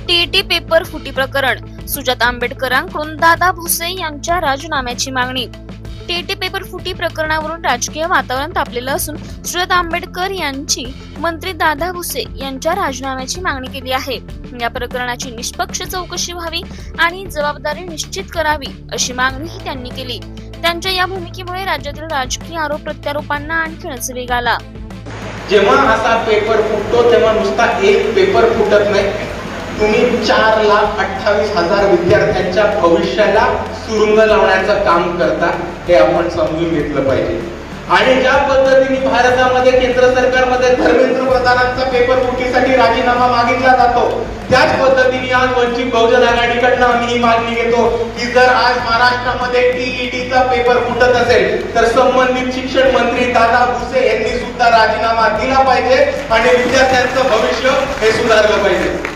TET paper फुटी प्रकरण, सुजाता आंबेडकरांकडून दादा भुसे यांच्या राजीनाम्याची मागणी। टीईटी पेपर फुटी प्रकरणावरून राजकीय वातावरण तापलेलं असून सुजाता आंबेडकर यांची मंत्री दादा भुसे यांच्या राजीनाम्याची मागणी केली आहे। या प्रकरणाची निष्पक्ष चौकशी व्हावी आणि जबाबदारी निश्चित करावी अशी मागणीही त्यांनी केली। त्यांच्या या भूमिकेमुळे राज्यातील राजकीय आरोप प्रत्यारोपांना आणखीनच वेग आला। जेव्हा असा पेपर फुटतो तेव्हा नुसता एक पेपर फुटत नाही, तुम्ही 4,28,000 विद्यार्थ्यांच्या भविष्याला सुरुंग लावण्याचं काम करता, हे आपण समजून घेतलं पाहिजे। आणि ज्या पद्धतीने भारतामध्ये केंद्र सरकारमध्ये धर्मेंद्र प्रधानांचा पेपर फुटीसाठी राजीनामा मागितला जातो, त्याच पद्धतीने आज वंचित बहुजन आघाडीकडनं आम्ही ही मागणी घेतो की जर आज महाराष्ट्रामध्ये टीईटीचा पेपर फुटत असेल तर संबंधित शिक्षण मंत्री दादा भुसे यांनी सुद्धा राजीनामा दिला पाहिजे आणि विद्यार्थ्यांचं भविष्य हे सुधारलं पाहिजे।